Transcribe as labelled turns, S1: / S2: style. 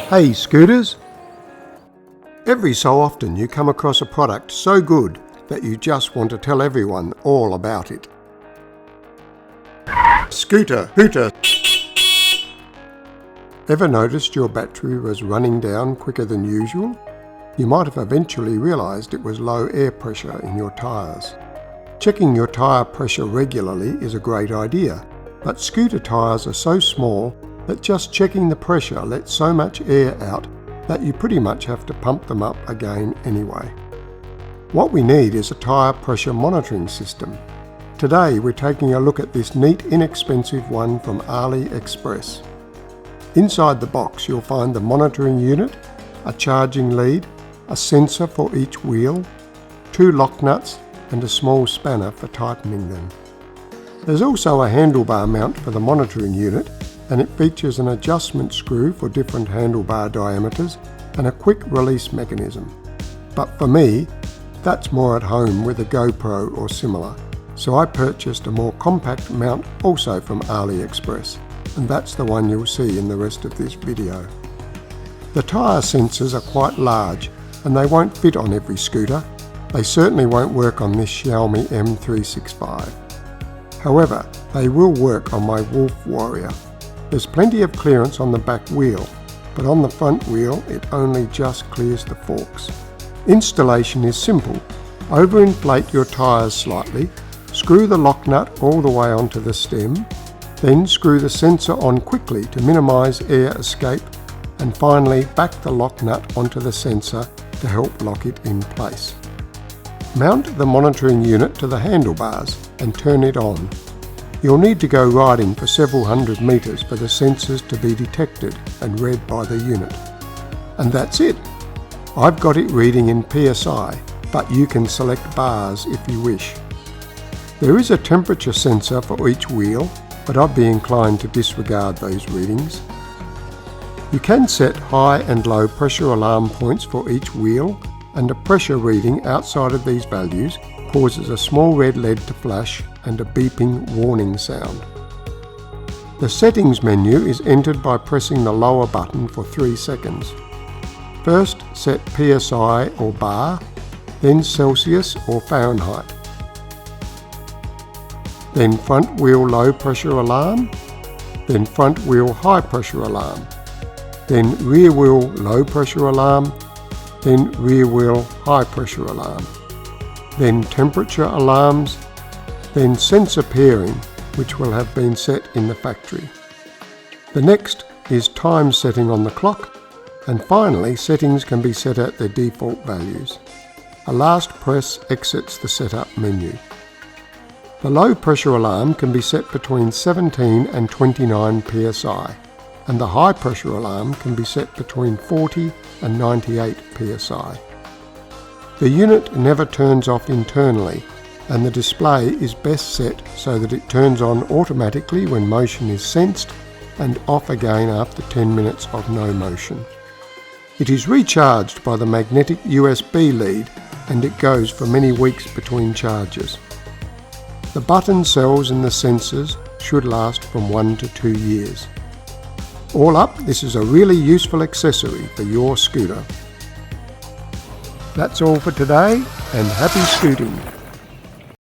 S1: Hey scooters! Every so often you come across a product so good that you just want to tell everyone all about it. Scooter, hooter! Ever noticed your battery was running down quicker than usual? You might have eventually realised it was low air pressure in your tyres. Checking your tyre pressure regularly is a great idea, but scooter tyres are so small that just checking the pressure lets so much air out that you pretty much have to pump them up again anyway. What we need is a tyre pressure monitoring system. Today we're taking a look at this neat, inexpensive one from AliExpress. Inside the box you'll find the monitoring unit, a charging lead, a sensor for each wheel, 2 lock nuts and a small spanner for tightening them. There's also a handlebar mount for the monitoring unit, and it features an adjustment screw for different handlebar diameters and a quick release mechanism. But for me, that's more at home with a GoPro or similar, so I purchased a more compact mount also from AliExpress, and that's the one you'll see in the rest of this video. The tyre sensors are quite large and they won't fit on every scooter. They certainly won't work on this Xiaomi M365. However, they will work on my Wolf Warrior. There's plenty of clearance on the back wheel, but on the front wheel it only just clears the forks. Installation is simple. Overinflate your tyres slightly, screw the lock nut all the way onto the stem, then screw the sensor on quickly to minimise air escape, and finally back the lock nut onto the sensor to help lock it in place. Mount the monitoring unit to the handlebars and turn it on. You'll need to go riding for several hundred metres for the sensors to be detected and read by the unit. And that's it. I've got it reading in PSI, but you can select bars if you wish. There is a temperature sensor for each wheel, but I'd be inclined to disregard those readings. You can set high and low pressure alarm points for each wheel, and a pressure reading outside of these values causes a small red LED to flash and a beeping warning sound. The settings menu is entered by pressing the lower button for 3 seconds. First set PSI or bar, then Celsius or Fahrenheit. Then front wheel low pressure alarm, then front wheel high pressure alarm, then rear wheel low pressure alarm, then rear wheel high pressure alarm, then temperature alarms, then sensor pairing, which will have been set in the factory. The next is time setting on the clock, and finally settings can be set at their default values. A last press exits the setup menu. The low pressure alarm can be set between 17 and 29 psi, and the high pressure alarm can be set between 40 and 98 psi. The unit never turns off internally, and the display is best set so that it turns on automatically when motion is sensed and off again after 10 minutes of no motion. It is recharged by the magnetic USB lead, and it goes for many weeks between charges. The button cells in the sensors should last from 1 to 2 years. All up, this is a really useful accessory for your scooter. That's all for today, and happy scooting!